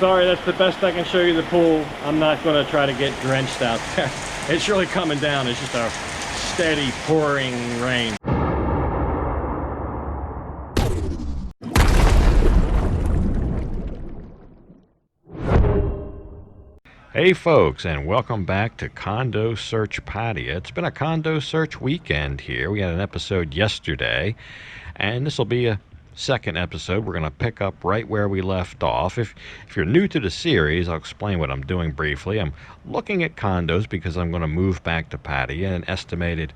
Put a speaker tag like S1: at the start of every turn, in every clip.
S1: Sorry, that's the best I can show you the pool. I'm not going to try to get drenched out there. It's really coming down. It's just a steady pouring rain.
S2: Hey folks, and welcome back to Condo Search Pattaya. It's been a condo search weekend here. We had an episode yesterday, and this will be a second episode. We're going to pick up right where we left off. If you're new to the series, I'll explain what I'm doing briefly. I'm looking at condos because I'm going to move back to Pattaya, an estimated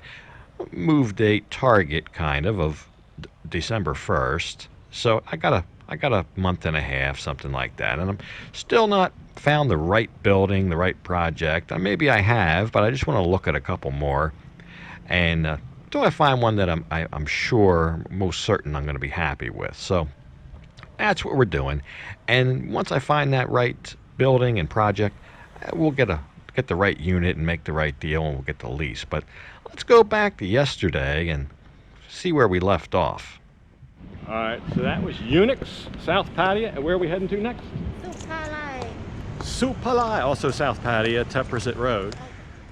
S2: move date target kind of December 1st. So I got a month and a half, something like that, and I'm still not found the right building, the right project. Maybe I have, but I just want to look at a couple more, and until I find one that I'm sure, most certain I'm going to be happy with. So that's what we're doing, and once I find that right building and project, we'll get the right unit and make the right deal, and we'll get the lease. But let's go back to yesterday and see where we left off.
S1: All right, so that was Kickz, South Pattaya, and where are we heading to next?
S3: Supalai.
S1: Supalai, also South Pattaya, Teppersit Road.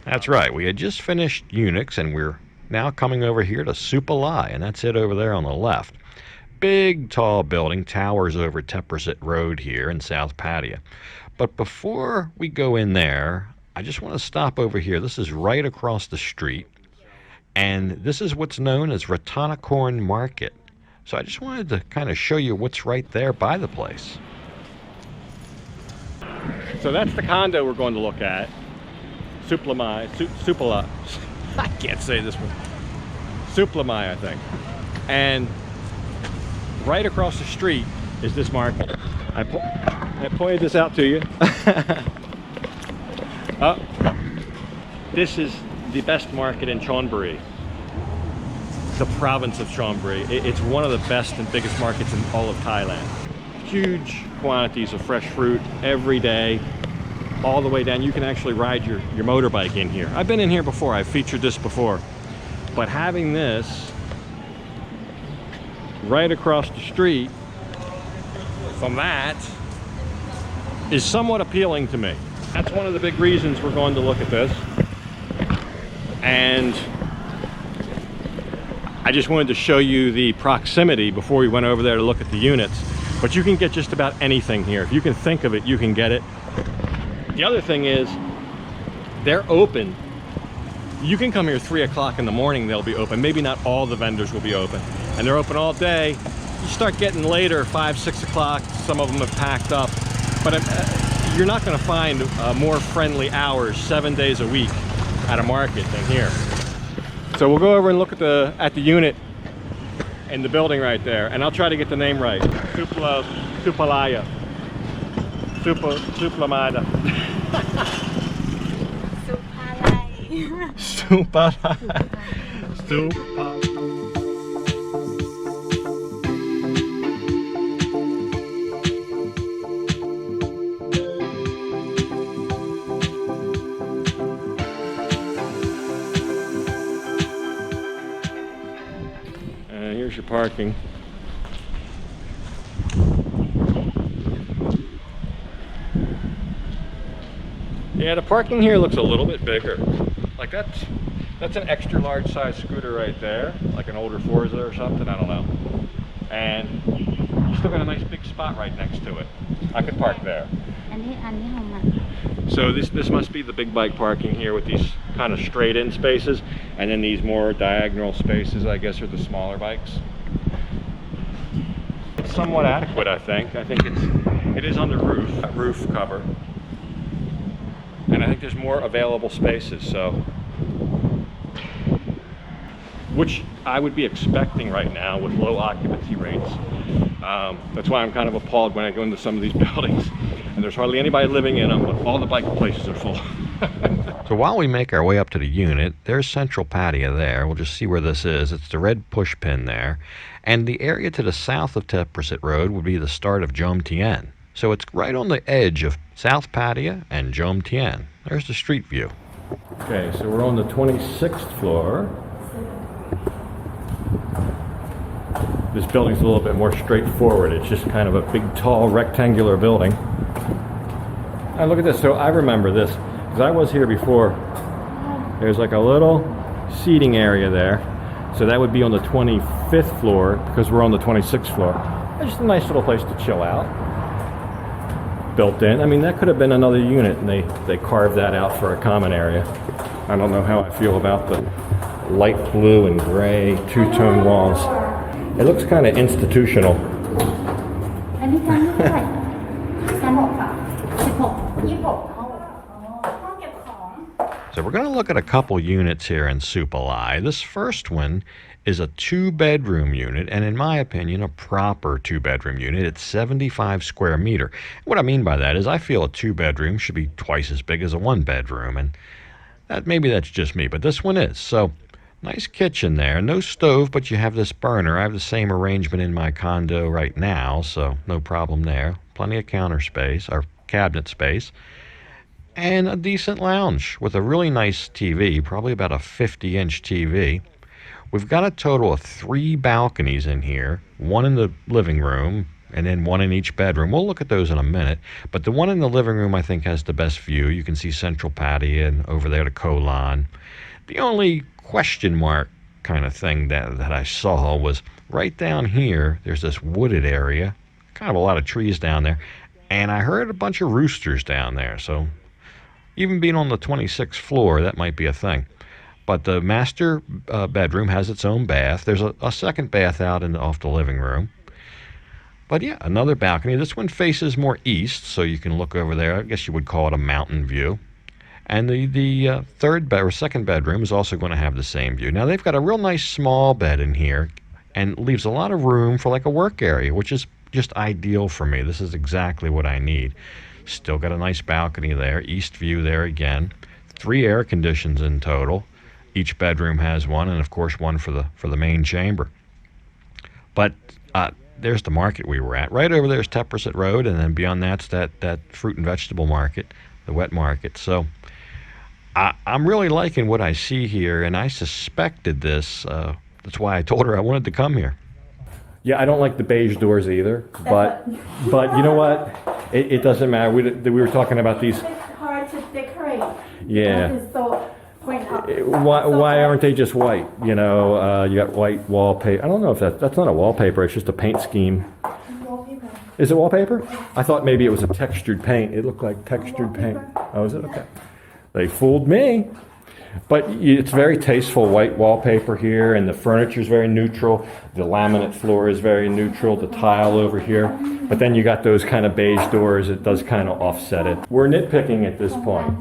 S2: That's right. We had just finished Kickz, and we're now coming over here to Supalai, and that's it over there on the left. Big, tall building towers over Teppersit Road here in South Pattaya. But before we go in there, I just want to stop over here. This is right across the street, and this is what's known as Pattaya Market. So I just wanted to kind of show you what's right there by the place.
S1: So that's the condo we're going to look at. Suplamai, Supalai. I can't say this one. Suplamai, I think. And right across the street is this market. I pointed this out to you. This is the best market in Chonburi, the province of Chonburi. It's one of the best and biggest markets in all of Thailand. Huge quantities of fresh fruit every day, all the way down. You can actually ride your motorbike in here. I've been in here before, I've featured this before. But having this right across the street from that is somewhat appealing to me. That's one of the big reasons we're going to look at this. And I just wanted to show you the proximity before we went over there to look at the units. But you can get just about anything here. If you can think of it, you can get it. The other thing is, they're open. You can come here 3 o'clock in the morning, they'll be open. Maybe not all the vendors will be open. And they're open all day. You start getting later, 5, 6 o'clock, some of them have packed up. But you're not gonna find more friendly hours 7 days a week at a market than here. So we'll go over and look at the unit in the building right there, and I'll try to get the name right. Supalai. Suplamai.
S3: Supalai.
S1: Supalai. Here's your parking. Yeah, the parking here looks a little bit bigger. Like that's an extra large size scooter right there, like an older Forza or something, I don't know. And you still got a nice big spot right next to it. I could park there. So this must be the big bike parking here with these kind of straight in spaces, and then these more diagonal spaces, I guess, are the smaller bikes. It's somewhat adequate, I think. I think it is on the roof cover. And I think there's more available spaces, so, which I would be expecting right now with low occupancy rates. That's why I'm kind of appalled when I go into some of these buildings and there's hardly anybody living in them, but all the bike places are full.
S2: So while we make our way up to the unit, there's Central Pattaya there. We'll just see where this is. It's the red push pin there. And the area to the south of Teppersit Road would be the start of Jom Tien. So it's right on the edge of South Pattaya and Jom Tien. There's the street view.
S1: Okay, so we're on the 26th floor. This building's a little bit more straightforward. It's just kind of a big, tall, rectangular building. And look at this. So I remember this because I was here before. There's like a little seating area there. So that would be on the 25th floor because we're on the 26th floor. It's just a nice little place to chill out. Built in. I mean, that could have been another unit and they carved that out for a common area. I don't know how I feel about the light blue and gray two-tone walls. It looks kind of institutional.
S2: So we're going to look at a couple units here in Supalai. This first one is a 2-bedroom unit, and in my opinion, a proper 2-bedroom unit. It's 75 square meter. What I mean by that is I feel a 2-bedroom should be twice as big as a 1-bedroom, and maybe that's just me, but this one is. So nice kitchen there. No stove, but you have this burner. I have the same arrangement in my condo right now, so no problem there. Plenty of counter space, or cabinet space. And a decent lounge with a really nice TV, probably about a 50-inch TV. We've got a total of 3 balconies in here, one in the living room, and then one in each bedroom. We'll look at those in a minute, but the one in the living room I think has the best view. You can see Central Pattaya and over there to Koh Lan. The only question mark kind of thing that I saw was right down here, there's this wooded area, kind of a lot of trees down there, and I heard a bunch of roosters down there, so even being on the 26th floor, that might be a thing. But the master bedroom has its own bath. There's a second bath out off the living room. But yeah, another balcony. This one faces more east, so you can look over there. I guess you would call it a mountain view. And the second bedroom is also going to have the same view. Now they've got a real nice small bed in here, and leaves a lot of room for like a work area, which is just ideal for me. This is exactly what I need. Still got a nice balcony there, east view there again. 3 air conditions in total. Each bedroom has one, and of course one for the main chamber. But there's the market we were at. Right over there is Tepperset Road, and then beyond that's that fruit and vegetable market, the wet market. So I'm really liking what I see here, and I suspected this. That's why I told her I wanted to come here.
S1: Yeah, I don't like the beige doors either, but you know what? It doesn't matter. We were talking about these.
S4: It's hard to decorate.
S1: Yeah.
S4: It's so
S1: Why aren't they just white? You know, you got white wallpaper. I don't know if that's not a wallpaper. It's just a paint scheme.
S4: wallpaper.
S1: Is it wallpaper? I thought maybe it was a textured paint. It looked like textured paint. Oh, is it? Okay. They fooled me. But it's very tasteful white wallpaper here, and the furniture is very neutral. The laminate floor is very neutral, the tile over here. But then you got those kind of beige doors. It does kind of offset it. We're nitpicking at this point.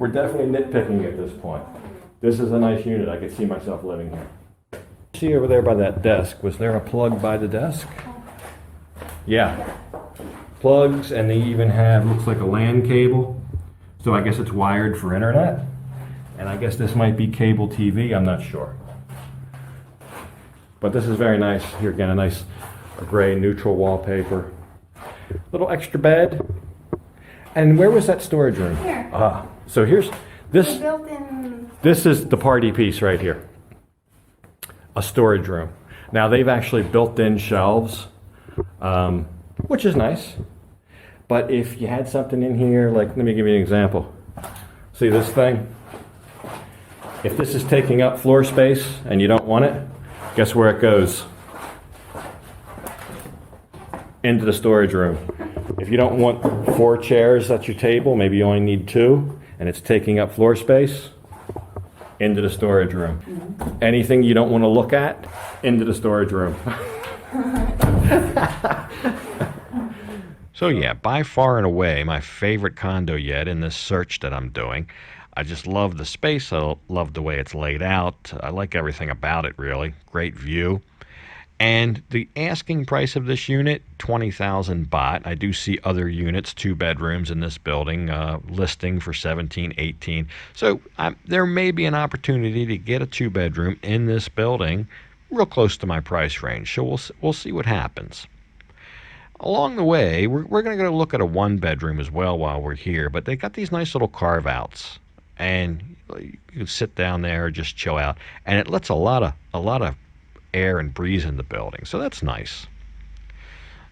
S1: We're definitely nitpicking at this point. This is a nice unit. I could see myself living here. See over there by that desk, was there a plug by the desk? Yeah. Plugs, and they even have, looks like a LAN cable. So I guess it's wired for internet. And I guess this might be cable TV, I'm not sure. But this is very nice. Here again, a nice gray neutral wallpaper. Little extra bed. And where was that storage room?
S4: Here.
S1: So here's this.
S4: Built in.
S1: This is the party piece right here. A storage room. Now they've actually built in shelves, which is nice. But if you had something in here, like, let me give you an example. See this thing? If this is taking up floor space and you don't want it, guess where it goes? Into the storage room. If you don't want 4 chairs at your table, maybe you only need 2, and it's taking up floor space, into the storage room. Anything you don't want to look at, into the storage room.
S2: So yeah, by far and away, my favorite condo yet in this search that I'm doing. I just love the space. I love the way it's laid out. I like everything about it, really. Great view. And the asking price of this unit, 20,000 baht. I do see other units, 2 bedrooms in this building, listing for 17, 18. So there may be an opportunity to get a 2-bedroom in this building real close to my price range. So we'll see what happens. Along the way, we're going to go look at a 1-bedroom as well while we're here. But they got these nice little carve-outs. And you can sit down there, just chill out, and it lets a lot of air and breeze in the building, so that's nice.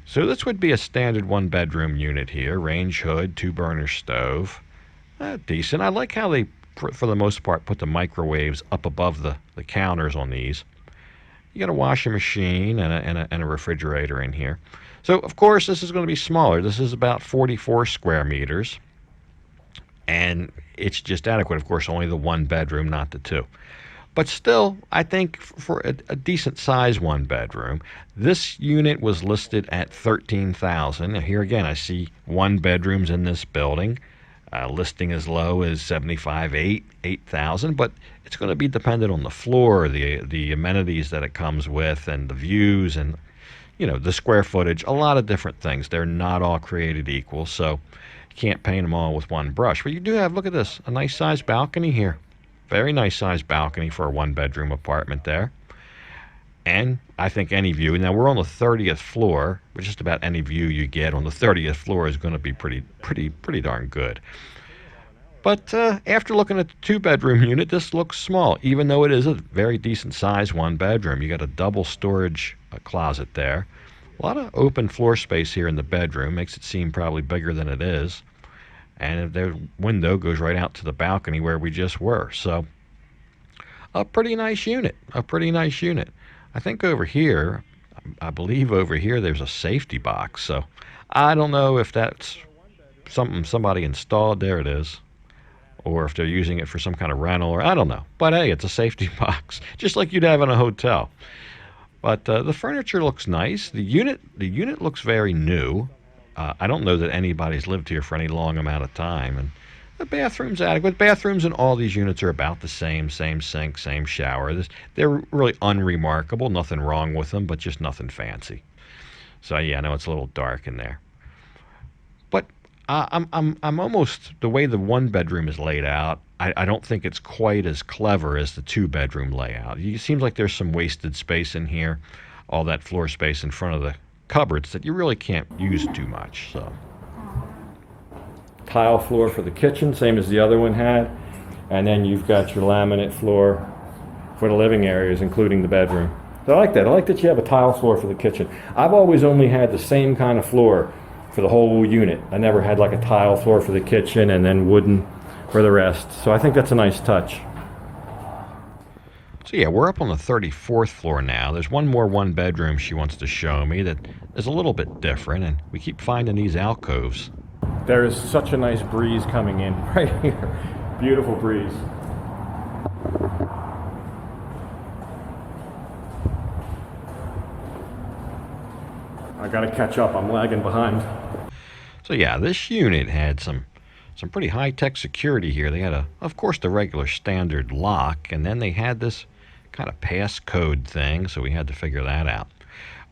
S2: So this would be a standard 1-bedroom unit here. Range hood, 2-burner stove. Decent. I like how they, for the most part, put the microwaves up above the counters on these. You got a washing machine and a refrigerator in here. So, of course, this is going to be smaller. This is about 44 square meters. And it's just adequate. Of course, only the 1-bedroom, not the 2. But still, I think for a decent size 1-bedroom, this unit was listed at $13,000. Here again, I see 1-bedrooms in this building. Listing as low as $75,800, $8,000, but it's going to be dependent on the floor, the amenities that it comes with, and the views, and the square footage. A lot of different things. They're not all created equal, so you can't paint them all with one brush. But you do have, look at this, a nice sized balcony here. Very nice sized balcony for a 1-bedroom apartment there. And I think any view. Now we're on the 30th floor, but just about any view you get on the 30th floor is going to be pretty darn good. But after looking at the 2-bedroom unit, this looks small, even though it is a very decent size 1-bedroom. You got a double storage closet there. A lot of open floor space here in the bedroom, makes it seem probably bigger than it is. And the window goes right out to the balcony where we just were. So a pretty nice unit, I think over here, I believe over here there's a safety box. So I don't know if that's something somebody installed. There it is. Or if they're using it for some kind of rental, or I don't know. But hey, it's a safety box, just like you'd have in a hotel. But the furniture looks nice. The unit looks very new. I don't know that anybody's lived here for any long amount of time. And the bathroom's adequate. Bathrooms in all these units are about the same sink, same shower. They're really unremarkable. Nothing wrong with them, but just nothing fancy. So yeah, I know it's a little dark in there. But I'm almost, the way the 1-bedroom is laid out, I don't think it's quite as clever as the 2-bedroom layout. It seems like there's some wasted space in here, all that floor space in front of the cupboards that you really can't use too much. So
S1: Tile floor for the kitchen, same as the other one had. And then you've got your laminate floor for the living areas, including the bedroom. So I like that. I like that you have a tile floor for the kitchen. I've always only had the same kind of floor for the whole unit. I never had like a tile floor for the kitchen and then wooden for the rest. So I think that's a nice touch.
S2: yeah, we're up on the 34th floor now. There's one more 1-bedroom she wants to show me that is a little bit different, and we keep finding these alcoves.
S1: There is such a nice breeze coming in right here. Beautiful breeze. I gotta catch up, I'm lagging behind.
S2: So yeah, this unit had some pretty high-tech security here. They had, of course, the regular standard lock, and then they had this kind of passcode thing, so we had to figure that out.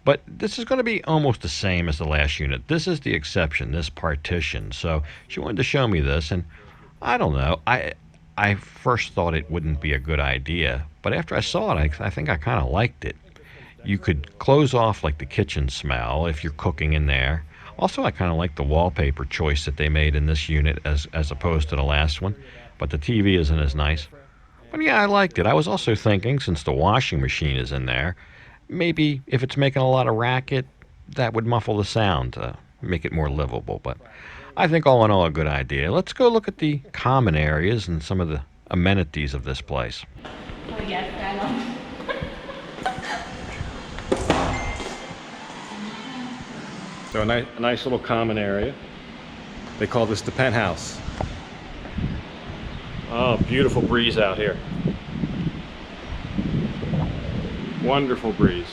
S2: But this is going to be almost the same as the last unit. This is the exception, this partition. So she wanted to show me this, and I don't know. I first thought it wouldn't be a good idea, but after I saw it, I think I kind of liked it. You could close off like the kitchen smell if you're cooking in there. Also, I kind of like the wallpaper choice that they made in this unit as opposed to the last one, but the TV isn't as nice. But yeah, I liked it. I was also thinking, since the washing machine is in there, maybe if it's making a lot of racket, that would muffle the sound, make it more livable. But I think all in all, a good idea. Let's go look at the common areas and some of the amenities of this place.
S3: Oh yes, I know.
S1: So a nice little common area. They call this the penthouse. Oh, beautiful breeze out here. Wonderful breeze.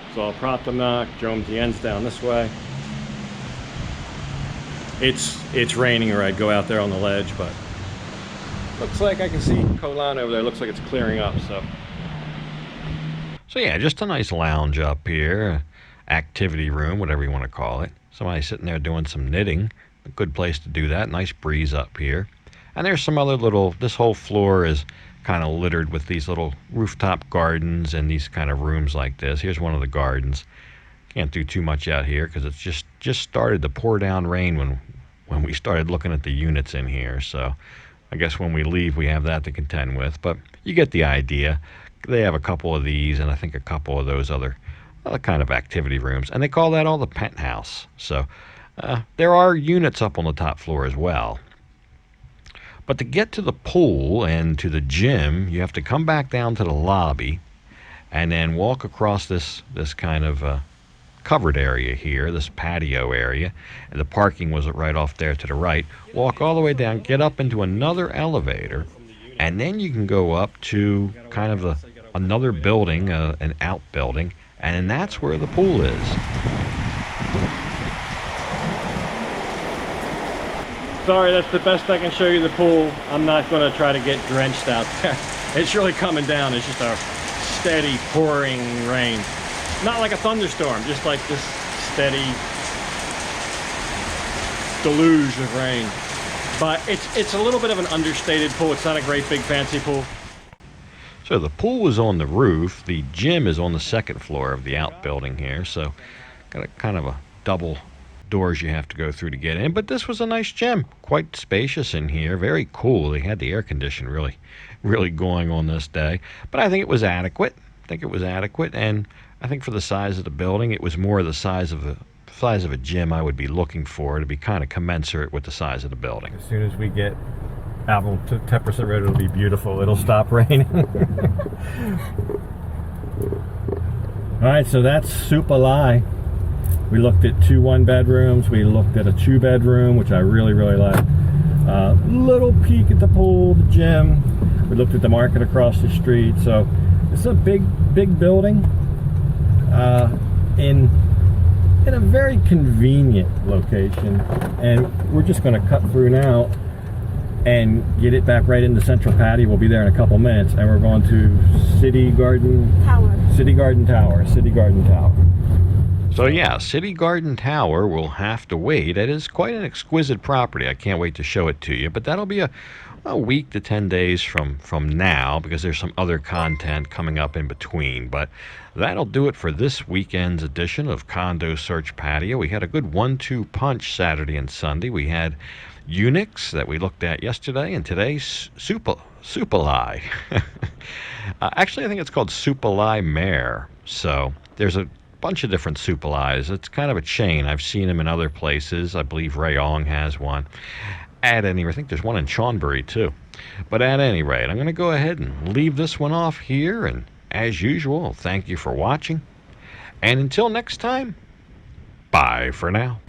S1: It's all Pratamanak, Jom Tien's down this way. It's raining, or I'd go out there on the ledge, but looks like I can see Koh Lan over there. Looks like it's clearing up, so.
S2: So yeah, just a nice lounge up here, activity room, whatever you want to call it. Somebody sitting there doing some knitting. A good place to do that. Nice breeze up here. And there's some other this whole floor is kind of littered with these little rooftop gardens and these kind of rooms like this. Here's one of the gardens. Can't do too much out here because it's just started to pour down rain when we started looking at the units in here. So I guess when we leave, we have that to contend with. But you get the idea. They have a couple of these and I think a couple of those other other kind of activity rooms, and they call that all the penthouse. So there are units up on the top floor as well. But to get to the pool and to the gym, you have to come back down to the lobby and then walk across this kind of covered area here, this patio area, and the parking was right off there to the right. Walk all the way down, get up into another elevator, and then you can go up to kind of another building, an outbuilding, and that's where the pool is.
S1: Sorry, that's the best I can show you the pool. I'm not going to try to get drenched out there. It's really coming down. It's just a steady pouring rain. Not like a thunderstorm, just like this steady deluge of rain. But it's a little bit of an understated pool. It's not a great big fancy pool.
S2: So the pool is on the roof. The gym is on the second floor of the outbuilding here. So got a kind of a double doors you have to go through to get in. But this was a nice gym. Quite spacious in here. Very cool. They had the air condition really going on this day. But I think it was adequate. And I think for the size of the building, it was more the size of a gym I would be looking for to be kind of commensurate with the size of the building.
S1: As soon as we get out on 10% road, it'll be beautiful. It'll stop raining. All right, so that's Supalai. We looked at 2 1-bedrooms. We looked at a 2-bedroom, which I really like. Little peek at the pool, the gym. We looked at the market across the street. So it's a big building in a very convenient location, and we're just going to cut through now and get it back right into Central Pattaya. We'll be there in a couple minutes, and we're going to City Garden Tower.
S2: So yeah, City Garden Tower will have to wait. It is quite an exquisite property. I can't wait to show it to you, but that'll be a week to 10 days from now, because there's some other content coming up in between. But that'll do it for this weekend's edition of Condo Search Pattaya. We had a good 1-2 punch Saturday and Sunday. We had Kickz that we looked at yesterday, and today's Supalai. Actually, I think it's called Supalai Mare. So there's a bunch of different Supalais. It's kind of a chain. I've seen them in other places. I believe Rayong has one. At any rate, I think there's one in Chonburi too. But at any rate, I'm going to go ahead and leave this one off here. And as usual, thank you for watching. And until next time, bye for now.